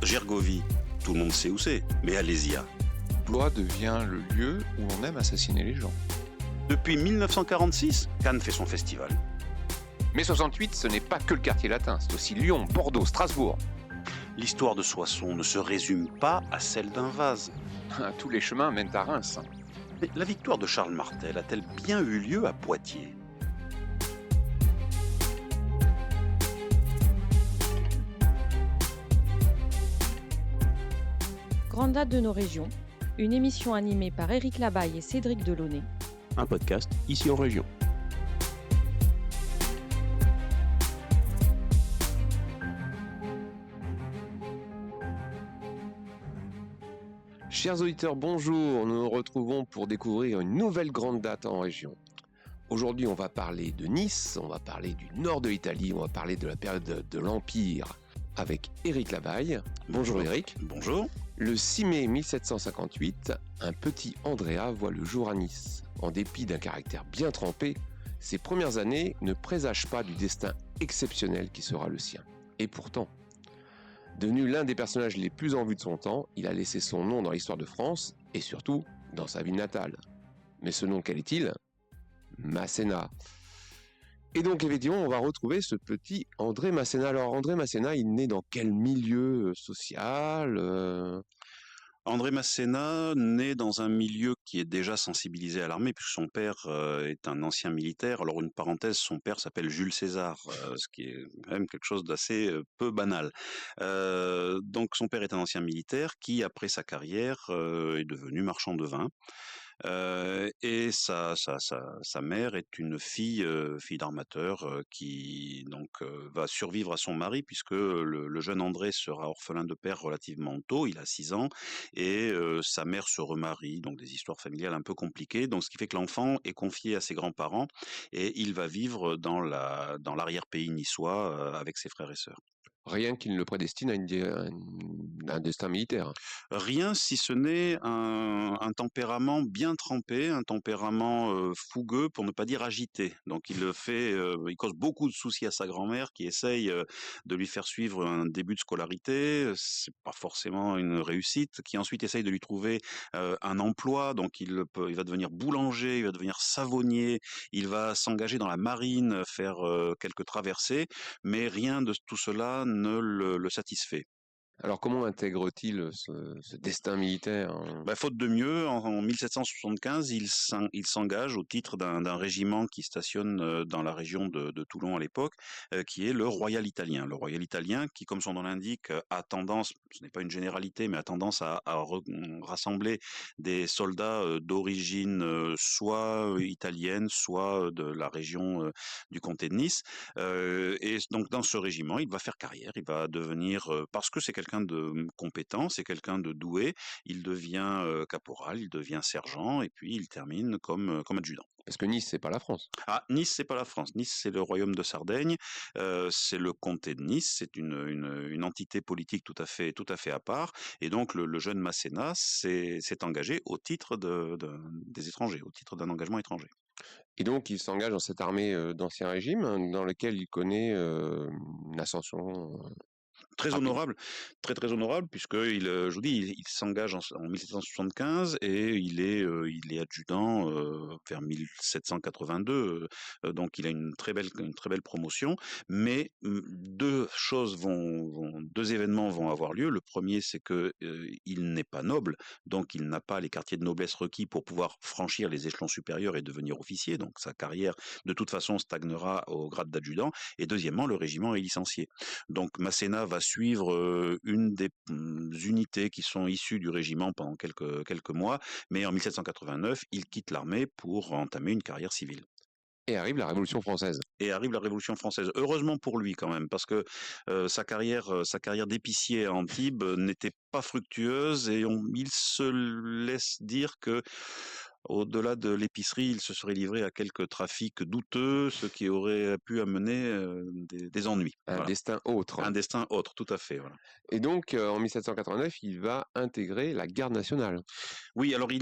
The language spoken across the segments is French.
Gergovie, tout le monde sait où c'est, mais Alésia. Blois devient le lieu où on aime assassiner les gens. Depuis 1946, Cannes fait son festival. Mais 68, ce n'est pas que le quartier latin, c'est aussi Lyon, Bordeaux, Strasbourg. L'histoire de Soissons ne se résume pas à celle d'un vase. Tous les chemins mènent à Reims. Mais la victoire de Charles Martel a-t-elle bien eu lieu à Poitiers ? Grande date de nos régions, une émission animée par Éric Labaille et Cédric Delaunay. Un podcast ici en région. Chers auditeurs, bonjour, nous nous retrouvons pour découvrir une nouvelle grande date en région. Aujourd'hui, on va parler de Nice, on va parler du nord de l'Italie, on va parler de la période de l'Empire avec Éric Labaille. Bonjour Éric. Bonjour. Le 6 mai 1758, un petit Andrea voit le jour à Nice. En dépit d'un caractère bien trempé, ses premières années ne présagent pas du destin exceptionnel qui sera le sien. Et pourtant, devenu l'un des personnages les plus en vue de son temps, il a laissé son nom dans l'histoire de France et surtout dans sa ville natale. Mais ce nom, quel est-il ? Masséna. Et donc effectivement, on va retrouver ce petit André Masséna. Alors André Masséna, il naît dans quel milieu social ? André Masséna naît dans un milieu qui est déjà sensibilisé à l'armée, puisque son père est un ancien militaire. Alors une parenthèse, son père s'appelle Jules César, ce qui est quand même quelque chose d'assez peu banal. Donc son père est un ancien militaire qui, après sa carrière, est devenu marchand de vin. Et sa mère est une fille d'armateur qui donc va survivre à son mari, puisque le jeune André sera orphelin de père relativement tôt, il a 6 ans, et sa mère se remarie, donc des histoires familiales un peu compliquées. Donc ce qui fait que l'enfant est confié à ses grands-parents et il va vivre dans l'arrière-pays niçois avec ses frères et sœurs. Rien qui ne le prédestine à un destin militaire. Rien si ce n'est un tempérament bien trempé, un tempérament fougueux, pour ne pas dire agité. Donc il cause beaucoup de soucis à sa grand-mère qui essaye de lui faire suivre un début de scolarité. C'est pas forcément une réussite. Qui ensuite essaye de lui trouver un emploi. Donc il va devenir boulanger, il va devenir savonnier, il va s'engager dans la marine, faire quelques traversées, mais rien de tout cela ne le satisfait. Alors comment intègre-t-il ce destin militaire ? Faute de mieux, en 1775, il s'engage au titre d'un régiment qui stationne dans la région de Toulon à l'époque, qui est le Royal Italien. Le Royal Italien qui, comme son nom l'indique, a tendance, ce n'est pas une généralité, mais a tendance à rassembler des soldats d'origine soit italienne, soit de la région du comté de Nice. Et donc dans ce régiment, il va faire carrière, il va devenir, parce que c'est quelqu'un de compétent, c'est quelqu'un de doué, il devient caporal, il devient sergent, et puis il termine comme adjudant. Parce que Nice, c'est pas la France. Ah, Nice, c'est pas la France. Nice, c'est le royaume de Sardaigne. C'est le comté de Nice. C'est une entité politique tout à fait à part. Et donc, le jeune Masséna s'est engagé au titre des étrangers, au titre d'un engagement étranger. Et donc, il s'engage dans cette armée d'Ancien Régime, dans laquelle il connaît une ascension Très rapide. honorable, très honorable, puisque je vous dis, il s'engage en 1775 et il est adjudant vers 1782. Donc il a une très belle promotion. Mais deux événements vont avoir lieu. Le premier, c'est que il n'est pas noble, donc il n'a pas les quartiers de noblesse requis pour pouvoir franchir les échelons supérieurs et devenir officier. Donc sa carrière, de toute façon, stagnera au grade d'adjudant. Et deuxièmement, le régiment est licencié. Donc Masséna va suivre une des unités qui sont issues du régiment pendant quelques mois, mais en 1789, il quitte l'armée pour entamer une carrière civile. Et arrive la Révolution française. Et arrive la Révolution française. Heureusement pour lui quand même, parce que sa carrière d'épicier à Antibes n'était pas fructueuse, et il se laisse dire que Au-delà de l'épicerie, il se serait livré à quelques trafics douteux, ce qui aurait pu amener des ennuis. Un Voilà. destin autre. Un destin autre, tout à fait. Voilà. Et donc, en 1789, il va intégrer la garde nationale. Oui, alors en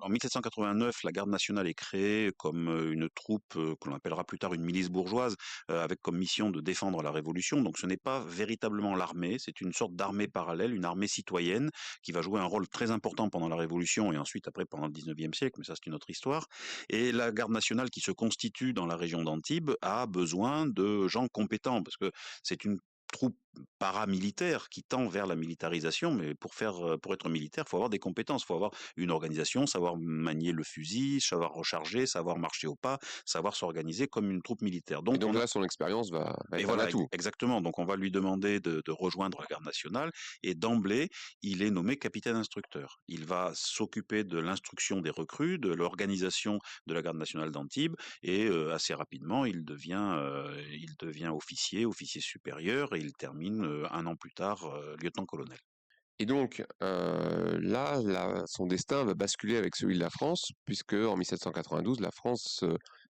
1789, la garde nationale est créée comme une troupe que l'on appellera plus tard une milice bourgeoise, avec comme mission de défendre la Révolution. Donc ce n'est pas véritablement l'armée, c'est une sorte d'armée parallèle, une armée citoyenne qui va jouer un rôle très important pendant la Révolution et ensuite après pendant le 19e siècle, mais ça c'est une autre histoire. Et la garde nationale qui se constitue dans la région d'Antibes a besoin de gens compétents parce que c'est une troupe paramilitaire qui tend vers la militarisation, mais pour être militaire, il faut avoir des compétences, il faut avoir une organisation, savoir manier le fusil, savoir recharger, savoir marcher au pas, savoir s'organiser comme une troupe militaire. Et donc là, son expérience va et être voilà, un atout. exactement. Donc on va lui demander de rejoindre la garde nationale et d'emblée, il est nommé capitaine instructeur. Il va s'occuper de l'instruction des recrues, de l'organisation de la garde nationale d'Antibes et assez rapidement, il devient officier supérieur et il termine un an plus tard lieutenant-colonel. Et donc, son destin va basculer avec celui de la France, puisque en 1792, la France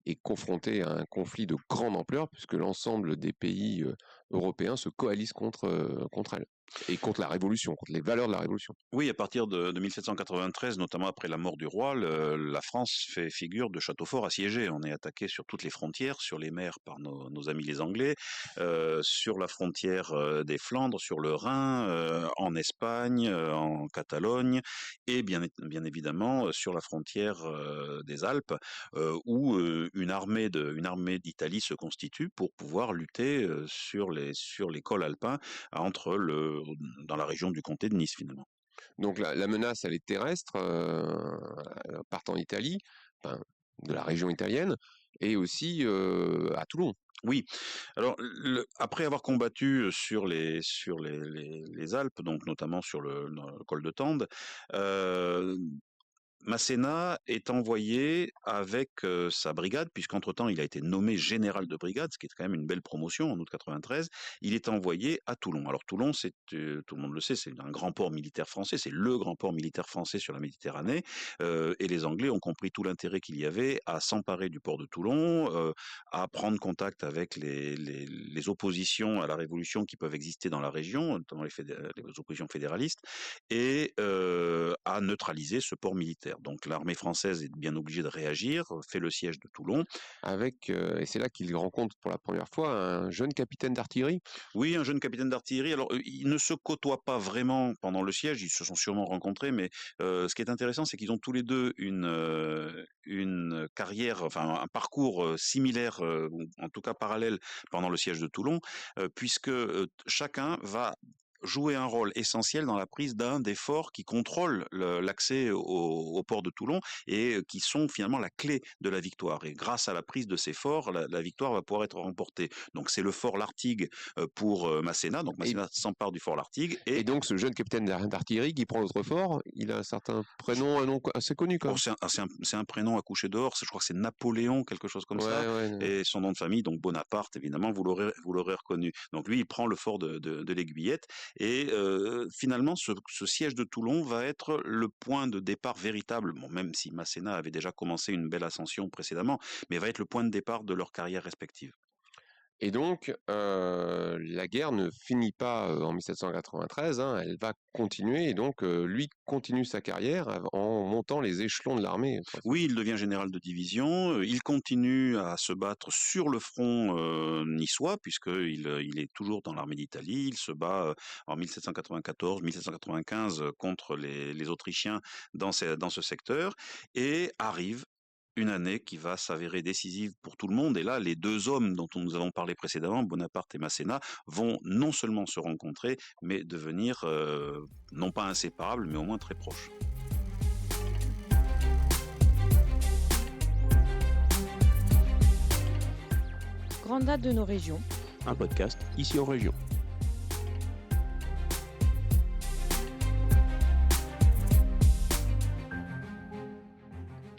est confrontée à un conflit de grande ampleur, puisque l'ensemble des pays européens se coalisent contre elle, et contre la Révolution, contre les valeurs de la Révolution. Oui, à partir de 1793, notamment après la mort du roi, la France fait figure de château fort assiégé. On est attaqué sur toutes les frontières, sur les mers par nos amis les Anglais, sur la frontière des Flandres, sur le Rhin, en Espagne, en Catalogne, et bien évidemment sur la frontière des Alpes, où une armée d'Italie se constitue pour pouvoir lutter sur les cols alpins dans la région du comté de Nice finalement. Donc la menace, elle est terrestre, partant d'Italie, enfin, de la région italienne, et aussi à Toulon. Oui, alors après avoir combattu sur les Alpes, donc notamment dans le col de Tende, Masséna est envoyé avec sa brigade, puisqu'entre-temps il a été nommé général de brigade, ce qui est quand même une belle promotion en août 93. Il est envoyé à Toulon. Alors Toulon, tout le monde le sait, c'est un grand port militaire français, c'est le grand port militaire français sur la Méditerranée, et les Anglais ont compris tout l'intérêt qu'il y avait à s'emparer du port de Toulon, à prendre contact avec les oppositions à la Révolution qui peuvent exister dans la région, notamment les oppositions fédéralistes, et à neutraliser ce port militaire. Donc l'armée française est bien obligée de réagir, fait le siège de Toulon. Et c'est là qu'il rencontre pour la première fois un jeune capitaine d'artillerie. Oui, un jeune capitaine d'artillerie. Alors, ils ne se côtoient pas vraiment pendant le siège, ils se sont sûrement rencontrés, mais ce qui est intéressant, c'est qu'ils ont tous les deux une carrière, enfin un parcours similaire, ou en tout cas parallèle pendant le siège de Toulon, puisque chacun va jouer un rôle essentiel dans la prise d'un des forts qui contrôlent l'accès au port de Toulon et qui sont finalement la clé de la victoire. Et grâce à la prise de ces forts, la victoire va pouvoir être remportée. Donc c'est le fort Lartigue pour Masséna. Donc Masséna s'empare du fort Lartigue. Et donc ce jeune capitaine d'artillerie qui prend l'autre fort, il a un certain prénom, un nom assez connu quand même. C'est un prénom à coucher dehors, je crois que c'est Napoléon, quelque chose comme ça. Ouais. Et son nom de famille, donc Bonaparte, évidemment, vous l'aurez reconnu. Donc lui, il prend le fort de l'Aiguillette. Et finalement, ce siège de Toulon va être le point de départ véritable, bon, même si Masséna avait déjà commencé une belle ascension précédemment, mais va être le point de départ de leur carrière respective. Et donc, la guerre ne finit pas en 1793, hein, elle va continuer, et donc lui continue sa carrière en montant les échelons de l'armée. Oui, il devient général de division, il continue à se battre sur le front niçois, puisqu'il est toujours dans l'armée d'Italie, il se bat en 1794-1795 contre les Autrichiens dans ce secteur, et arrive une année qui va s'avérer décisive pour tout le monde. Et là, les deux hommes dont nous avons parlé précédemment, Bonaparte et Masséna, vont non seulement se rencontrer, mais devenir non pas inséparables, mais au moins très proches. Grande date de nos régions. Un podcast ici en région.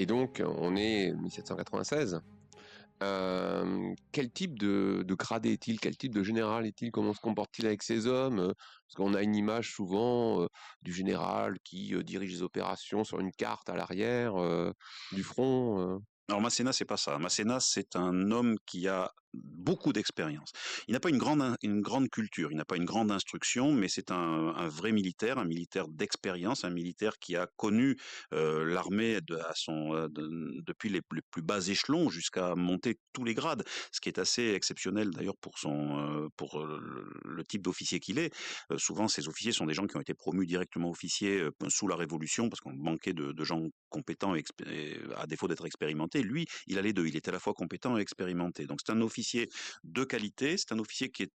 Et donc, on est 1796, Quel type de gradé est-il? Quel type de général est-il? Comment se comporte-t-il avec ses hommes? Parce qu'on a une image souvent du général qui dirige les opérations sur une carte à l'arrière du front. Alors Masséna, c'est pas ça. Masséna, c'est un homme qui a beaucoup d'expérience. Il n'a pas une grande culture, il n'a pas une grande instruction, mais c'est un vrai militaire, un militaire d'expérience, un militaire qui a connu l'armée depuis les plus bas échelons jusqu'à monter tous les grades, ce qui est assez exceptionnel d'ailleurs pour le type d'officier qu'il est. Souvent, ces officiers sont des gens qui ont été promus directement officiers sous la Révolution parce qu'on manquait de gens compétents à défaut d'être expérimentés. Lui, il a les deux. Il était à la fois compétent et expérimenté. Donc c'est un officier de qualité. C'est un officier qui est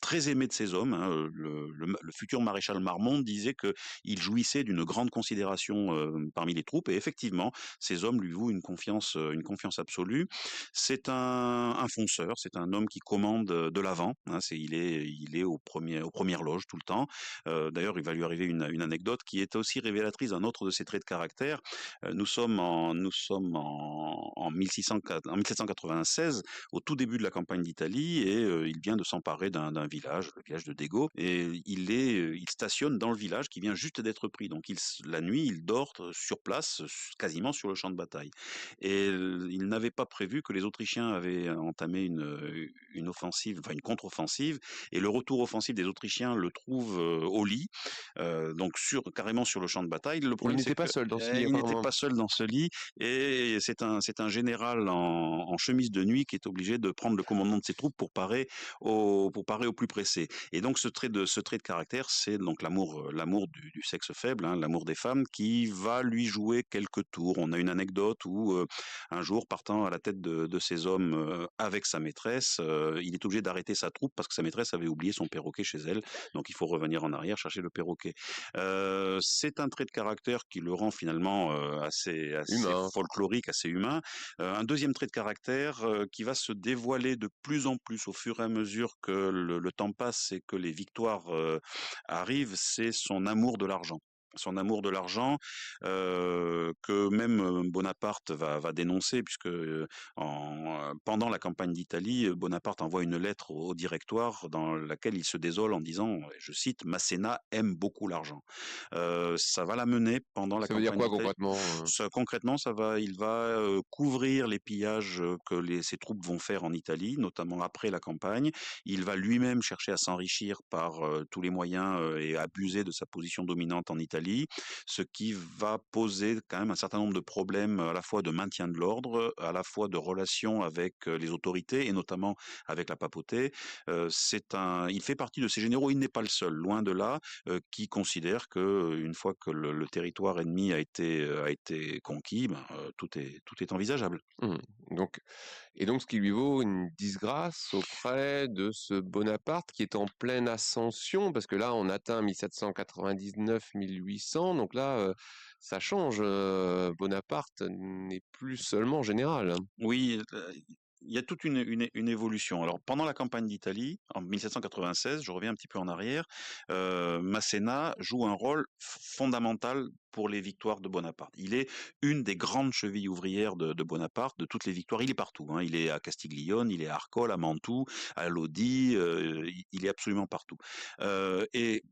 très aimé de ses hommes, hein. Le futur maréchal Marmont disait qu'il jouissait d'une grande considération parmi les troupes. Et effectivement, ses hommes lui vouent une confiance absolue. C'est un fonceur. C'est un homme qui commande de l'avant, hein. Il est aux premières loges tout le temps. D'ailleurs, il va lui arriver une anecdote qui est aussi révélatrice d'un autre de ses traits de caractère. Nous sommes en 1796, au tout début de la campagne d'Italie, et il vient de s'emparer d'un village, le village de Dego, et il stationne dans le village qui vient juste d'être pris. Donc la nuit, il dort sur place, quasiment sur le champ de bataille. Et il n'avait pas prévu que les Autrichiens avaient entamé une offensive, enfin une contre-offensive, et le retour offensif des Autrichiens le trouve au lit, donc carrément sur le champ de bataille. Le Il problème, c'est n'était pas que seul dans ce lit, il n'était apparemment. pas seul dans ce lit, et c'est un général en chemise de nuit qui est obligé de prendre le commandement de ses troupes pour parer au plus pressé. Et donc ce trait de caractère, c'est donc l'amour du sexe faible, hein, l'amour des femmes, qui va lui jouer quelques tours. On a une anecdote où un jour, partant à la tête de ses hommes avec sa maîtresse, il est obligé d'arrêter sa troupe parce que sa maîtresse avait oublié son perroquet chez elle. Donc il faut revenir en arrière chercher le perroquet. C'est un trait de caractère qui le rend finalement assez Humain. folklorique, assez humain. Un deuxième trait de caractère qui va se dévoiler de plus en plus au fur et à mesure que le temps passe et que les victoires arrivent, c'est son amour de l'argent. Son amour de l'argent que même Bonaparte va dénoncer, puisque pendant la campagne d'Italie, Bonaparte envoie une lettre au directoire dans laquelle il se désole en disant, je cite, Masséna aime beaucoup l'argent. Ça va l'amener pendant la Ça veut dire campagne quoi d'Italie. concrètement? Concrètement, il va couvrir les pillages que ses troupes vont faire en Italie, notamment après la campagne. Il va lui-même chercher à s'enrichir par tous les moyens et abuser de sa position dominante en Italie, ce qui va poser quand même un certain nombre de problèmes à la fois de maintien de l'ordre, à la fois de relations avec les autorités et notamment avec la papauté. Il fait partie de ces généraux, il n'est pas le seul, loin de là, qui considère que une fois que le territoire ennemi a été conquis, ben, tout est envisageable. Mmh. Donc ce qui lui vaut une disgrâce auprès de ce Bonaparte qui est en pleine ascension, parce que là, on atteint 1799-1800, donc là, ça change, Bonaparte n'est plus seulement général. Oui, il y a toute une évolution. Alors pendant la campagne d'Italie, en 1796, je reviens un petit peu en arrière, Masséna joue un rôle fondamental pour les victoires de Bonaparte. Il est une des grandes chevilles ouvrières de Bonaparte, de toutes les victoires. Il est partout, hein. Il est à Castiglione, il est à Arcole, à Mantoue, à Lodi, il est absolument partout. Et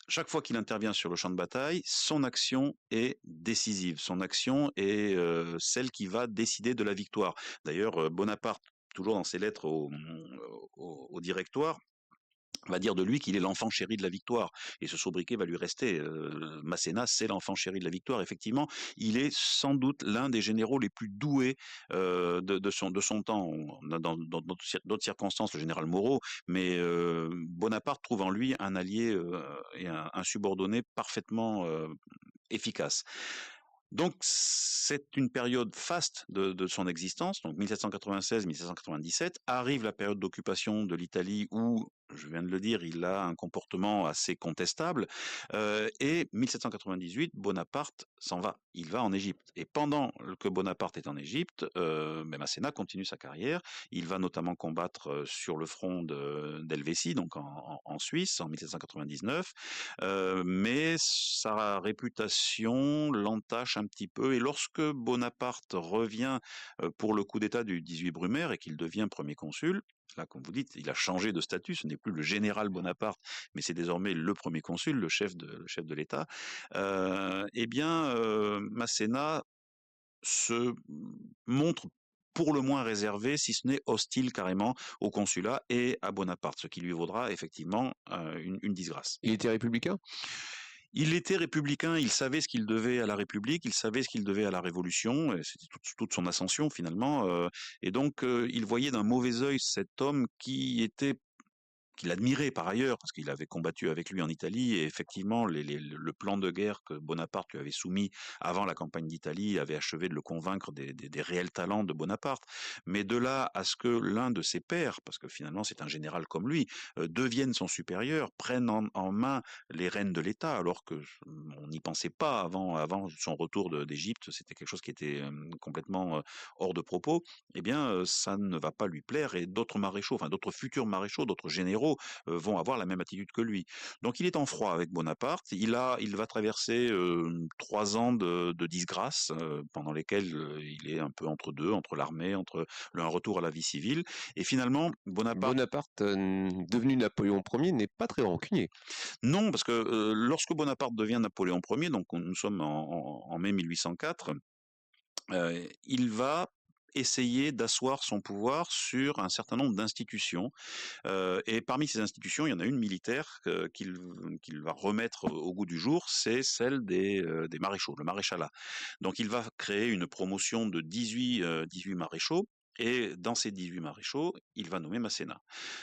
chaque fois qu'il intervient sur le champ de bataille, son action est décisive. Son action est celle qui va décider de la victoire. D'ailleurs, Bonaparte, toujours dans ses lettres au directoire, va dire de lui qu'il est l'enfant chéri de la victoire. Et ce sobriquet va lui rester. Masséna, c'est l'enfant chéri de la victoire. Effectivement, il est sans doute l'un des généraux les plus doués de son temps. On a dans d'autres circonstances le général Moreau, mais Bonaparte trouve en lui un allié et un subordonné parfaitement efficace. Donc, c'est une période faste de son existence, donc 1796-1797, arrive la période d'occupation de l'Italie où je viens de le dire, il a un comportement assez contestable. Et 1798, Bonaparte s'en va. Il va en Égypte. Et pendant que Bonaparte est en Égypte, Masséna continue sa carrière. Il va notamment combattre sur le front d'Helvétie, donc en Suisse, en 1799. Mais sa réputation l'entache un petit peu. Et lorsque Bonaparte revient pour le coup d'État du 18 Brumaire et qu'il devient premier consul, là, comme vous dites, il a changé de statut, ce n'est plus le général Bonaparte, mais c'est désormais le premier consul, le chef de l'État. Masséna se montre pour le moins réservé, si ce n'est hostile carrément au consulat et à Bonaparte, ce qui lui vaudra effectivement une disgrâce. Il était républicain ? Il était républicain, il savait ce qu'il devait à la République, il savait ce qu'il devait à la Révolution, et c'était toute son ascension finalement, et donc il voyait d'un mauvais œil cet homme qu'il admirait par ailleurs, parce qu'il avait combattu avec lui en Italie, et effectivement, le plan de guerre que Bonaparte lui avait soumis avant la campagne d'Italie avait achevé de le convaincre des réels talents de Bonaparte. Mais de là à ce que l'un de ses pairs, parce que finalement c'est un général comme lui, devienne son supérieur, prenne en main les rênes de l'État, alors que on n'y pensait pas avant son retour d'Égypte, c'était quelque chose qui était complètement hors de propos, eh bien ça ne va pas lui plaire, et d'autres maréchaux, enfin d'autres futurs maréchaux, d'autres généraux vont avoir la même attitude que lui. Donc il est en froid avec Bonaparte. Il va traverser 3 ans de disgrâce pendant lesquels il est un peu entre deux, entre l'armée, entre un retour à la vie civile. Et finalement, Bonaparte, devenu Napoléon Ier, n'est pas très rancunier. Non, parce que lorsque Bonaparte devient Napoléon Ier, donc nous sommes en mai 1804, il va essayer d'asseoir son pouvoir sur un certain nombre d'institutions. Et parmi ces institutions, il y en a une militaire qu'il va remettre au goût du jour, c'est celle des maréchaux, le maréchalat. Donc il va créer une promotion de 18 maréchaux. Et dans ces 18 maréchaux, il va nommer Masséna.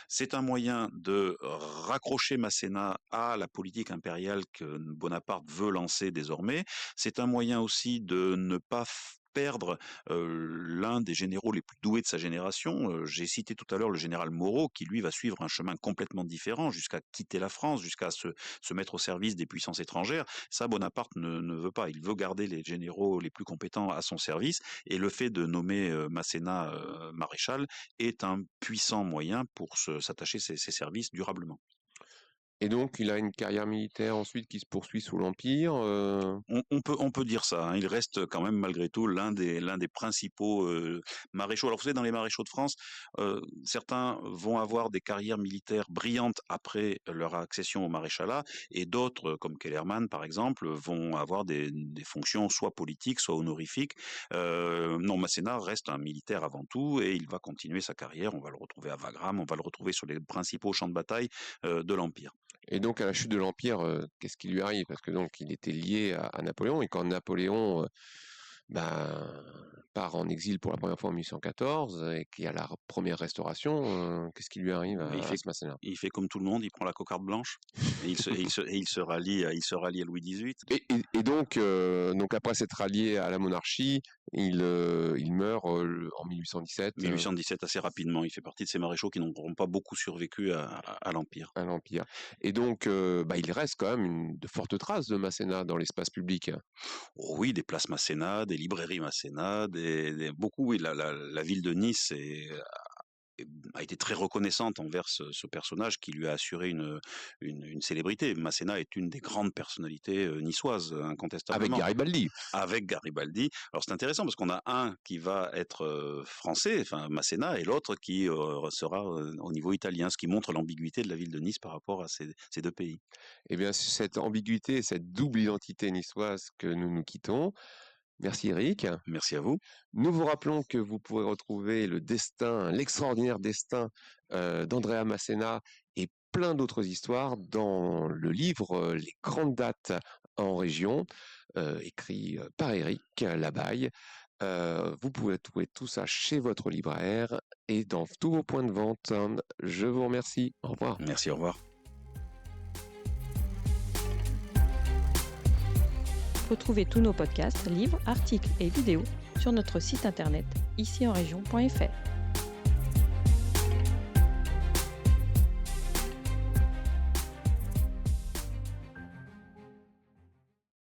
C'est un moyen de raccrocher Masséna à la politique impériale que Bonaparte veut lancer désormais. C'est un moyen aussi de ne pas perdre l'un des généraux les plus doués de sa génération. J'ai cité tout à l'heure le général Moreau, qui lui va suivre un chemin complètement différent, jusqu'à quitter la France, jusqu'à se mettre au service des puissances étrangères. Ça, Bonaparte ne veut pas. Il veut garder les généraux les plus compétents à son service, et le fait de nommer Masséna maréchal est un puissant moyen pour s'attacher ses services durablement. Et donc, il a une carrière militaire ensuite qui se poursuit sous l'Empire. On peut dire ça, hein. Il reste quand même malgré tout l'un des principaux maréchaux. Alors vous savez, dans les maréchaux de France, certains vont avoir des carrières militaires brillantes après leur accession au maréchalat, et d'autres, comme Kellermann par exemple, vont avoir des fonctions soit politiques, soit honorifiques. Non, Masséna reste un militaire avant tout, et il va continuer sa carrière. On va le retrouver à Wagram, on va le retrouver sur les principaux champs de bataille de l'Empire. Et donc, à la chute de l'Empire, qu'est-ce qui lui arrive? Parce que donc, il était lié à Napoléon, et quand Napoléon part en exil pour la première fois en 1814, et qu'il y a la première restauration, qu'est-ce qui lui arrive à ce Masséna? Il fait comme tout le monde, il prend la cocarde blanche, et il se rallie à Louis XVIII. Et donc après s'être rallié à la monarchie, il meurt en 1817. 1817, assez rapidement. Il fait partie de ces maréchaux qui n'auront pas beaucoup survécu à l'Empire. À l'Empire. Et donc, il reste quand même de fortes traces de Masséna dans l'espace public. Oh oui, des places Masséna, des librairies Masséna, beaucoup. Oui, la ville de Nice a été très reconnaissante envers ce personnage qui lui a assuré une célébrité. Masséna est une des grandes personnalités niçoises, incontestablement. Avec Garibaldi. Alors c'est intéressant parce qu'on a un qui va être français, enfin Masséna, et l'autre qui sera au niveau italien, ce qui montre l'ambiguïté de la ville de Nice par rapport à ces deux pays. Eh bien, cette ambiguïté, cette double identité niçoise que nous quittons. Merci Eric. Merci à vous. Nous vous rappelons que vous pourrez retrouver l'extraordinaire destin d'Andrea Masséna et plein d'autres histoires dans le livre Les grandes dates en région, écrit par Eric Labaille. Vous pouvez trouver tout ça chez votre libraire et dans tous vos points de vente. Je vous remercie. Au revoir. Merci, au revoir. Retrouvez tous nos podcasts, livres, articles et vidéos sur notre site internet iceenregion.fr.